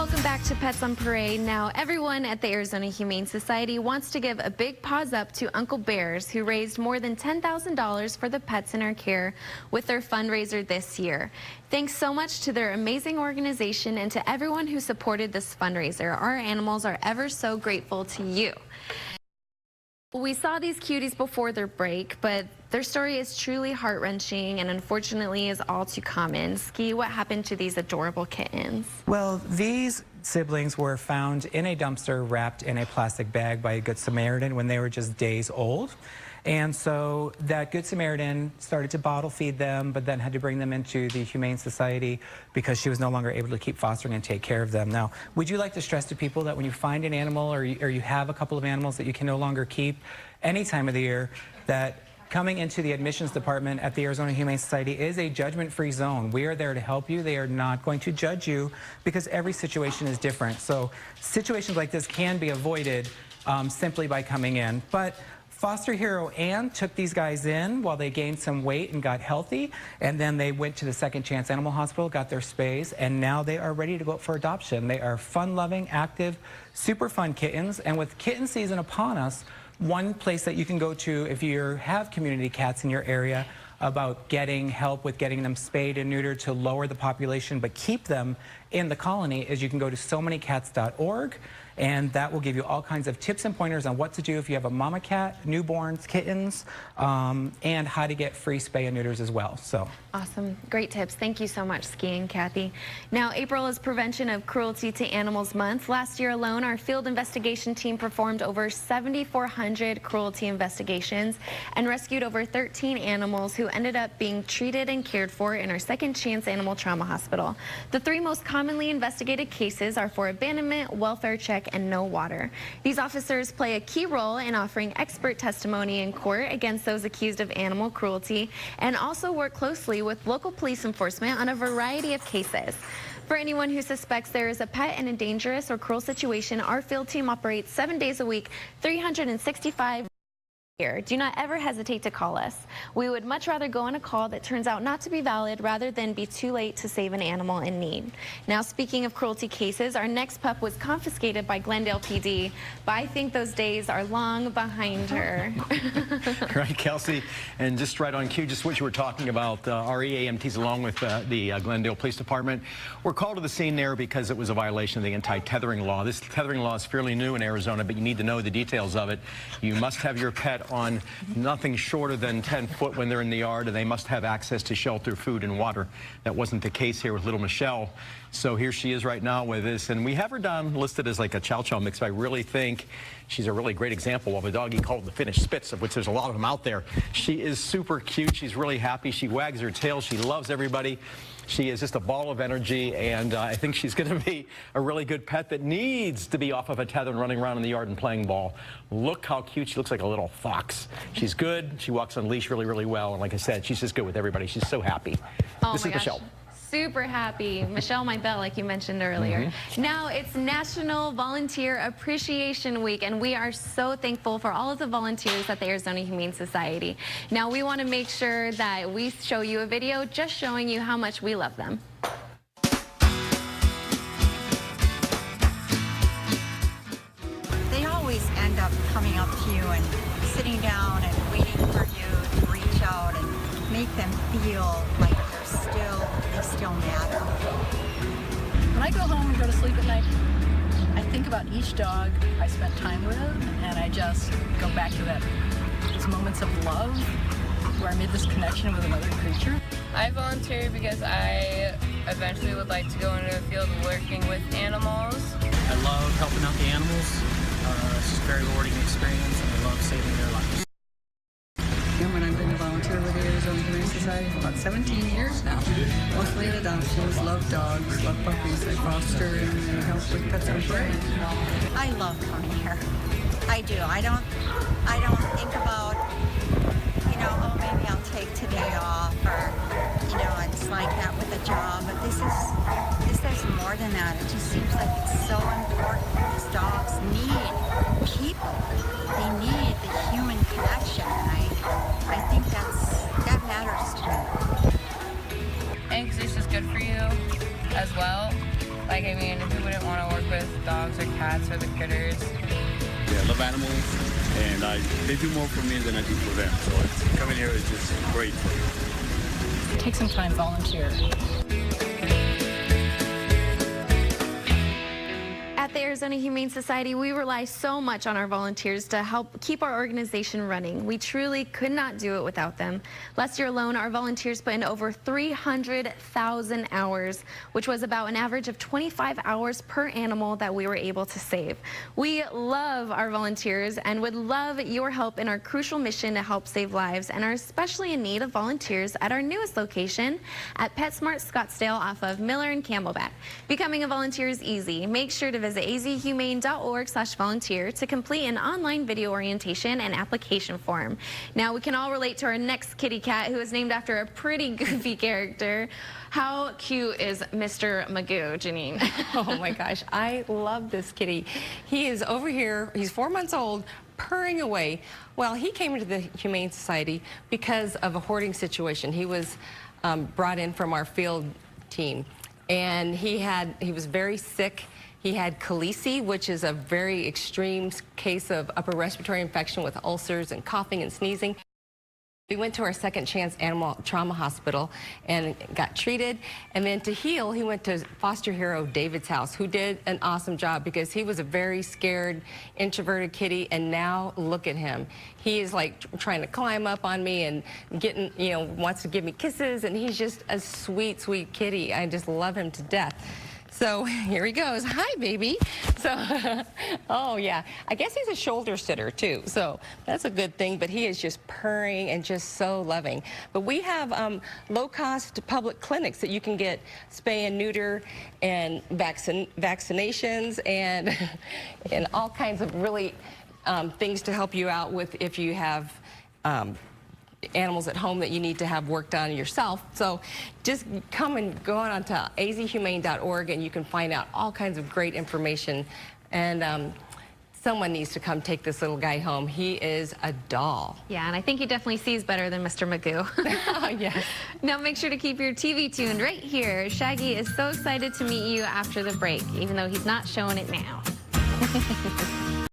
Welcome back to Pets on Parade. Now, everyone at the Arizona Humane Society wants to give a big paws up to Uncle Bears, who raised more than $10,000 for the pets in our care with their fundraiser this year. Thanks so much to their amazing organization and to everyone who supported this fundraiser. Our animals are ever so grateful to you. We saw these cuties before their break, but their story is truly heart-wrenching and unfortunately is all too common. Ski, what happened to these adorable kittens? Well, these siblings were found in a dumpster wrapped in a plastic bag by a Good Samaritan when they were just days old. And so that Good Samaritan started to bottle feed them, but then had to bring them into the Humane Society because she was no longer able to keep fostering and take care of them. Now, would you like to stress to people that when you find an animal or you have a couple of animals that you can no longer keep any time of the year, that coming into the admissions department at the Arizona Humane Society is a judgment-free zone. We are there to help you. They are not going to judge you because every situation is different. So situations like this can be avoided simply by coming in. But foster hero Ann took these guys in while they gained some weight and got healthy, and then they went to the Second Chance Animal Hospital, got their spays, and now they are ready to go up for adoption. They are fun-loving, active, super fun kittens, and with kitten season upon us, one place that you can go to if you have community cats in your area about getting help with getting them spayed and neutered to lower the population but keep them in the colony is you can go to somanycats.org, and that will give you all kinds of tips and pointers on what to do if you have a mama cat, newborns, kittens, and how to get free spay and neuters as well. So awesome. Great tips. Thank you so much, Ski and Kathy. Now, April is Prevention of Cruelty to Animals Month. Last year alone, our field investigation team performed over 7,400 cruelty investigations and rescued over 13 animals who ended up being treated and cared for in our Second Chance Animal Trauma Hospital. The three most commonly investigated cases are for abandonment, welfare check, and no water. These officers play a key role in offering expert testimony in court against those accused of animal cruelty and also work closely with local police enforcement on a variety of cases. For anyone who suspects there is a pet in a dangerous or cruel situation, our field team operates 7 days a week, 365 here. Do not ever hesitate to call us. We would much rather go on a call that turns out not to be valid rather than be too late to save an animal in need. Now, speaking of cruelty cases, our next pup was confiscated by Glendale PD, but I think those days are long behind her. Right, Kelsey, and just right on cue, just what you were talking about, our EAMTs along with the Glendale Police Department were called to the scene there because it was a violation of the anti-tethering law. This tethering law is fairly new in Arizona, but you need to know the details of it. You must have your pet on nothing shorter than 10 foot when they're in the yard, and they must have access to shelter, food, and water. That wasn't the case here with little Michelle. So here she is right now with this, and we have her down listed as like a chow chow mix, but I really think she's a really great example of a doggy called the Finnish Spitz, of which there's a lot of them out there. She is super cute. She's really happy. She wags her tail. She loves everybody. She is just a ball of energy, and I think she's going to be a really good pet that needs to be off of a tether and running around in the yard and playing ball. Look how cute. She looks like a little fox. She's good. She walks on leash really, really well, and like I said, she's just good with everybody. She's so happy. This is Michelle. Super happy. Michelle, my belle, like you mentioned earlier. Now it's National Volunteer Appreciation Week, and we are so thankful for all of the volunteers at the Arizona Humane Society. Now we want to make sure that we show you a video just showing you how much we love them. They always end up coming up to you and sitting down and waiting for you to reach out and make them feel like they still matter. When I go home and go to sleep at night, I think about each dog I spent time with, and I just go back to those moments of love where I made this connection with another creature. I volunteer because I eventually would like to go into the field working with animals. I love helping out the animals. It's just a very rewarding experience, and I love saving their lives. And I've been a volunteer with the Arizona Humane Society for about 17 years now. Mostly adoptions, love dogs, love puppies. I foster and help with pets on parade. I love coming here. I do. I don't think about, oh, maybe I'll take today off, or, it's like that with a job. But this is more than that. It just seems like it's so important. These dogs need people. They need the human connection, and I think that matters to me. And because it's just good for you as well. Like, I mean, who wouldn't want to work with dogs or cats or the critters? Yeah, I love animals, and they do more for me than I do for them. So coming here is just great. Take some time, volunteer. At the Arizona Humane Society, we rely so much on our volunteers to help keep our organization running. We truly could not do it without them. Last year alone, our volunteers put in over 300,000 hours, which was about an average of 25 hours per animal that we were able to save. We love our volunteers and would love your help in our crucial mission to help save lives, and are especially in need of volunteers at our newest location at PetSmart Scottsdale off of Miller and Camelback. Becoming a volunteer is easy. Make sure to visit azhumane.org/volunteer to complete an online video orientation and application form. Now, we can all relate to our next kitty cat, who is named after a pretty goofy character. How cute is Mr. Magoo, Janine? Oh my gosh, I love this kitty. He is over here, he's 4 months old, purring away. Well, he came into the Humane Society because of a hoarding situation. He was brought in from our field team, and he was very sick. He had colici, which is a very extreme case of upper respiratory infection with ulcers and coughing and sneezing. We went to our Second Chance Animal Trauma Hospital and got treated. And then to heal, he went to foster hero David's house, who did an awesome job because he was a very scared, introverted kitty. And now look at him. He is like trying to climb up on me and getting, wants to give me kisses. And he's just a sweet, sweet kitty. I just love him to death. So here he goes. Hi, baby. So, oh yeah, I guess he's a shoulder sitter too. So that's a good thing, but he is just purring and just so loving. But we have low-cost public clinics that you can get spay and neuter and vaccinations and, and all kinds of really things to help you out with if you have animals at home that you need to have work done yourself. So just come and go on to azhumane.org and you can find out all kinds of great information. And someone needs to come take this little guy home. He is a doll. Yeah, and I think he definitely sees better than Mr. Magoo. Oh, yes. Now make sure to keep your TV tuned right here. Shaggy is so excited to meet you after the break, even though he's not showing it now.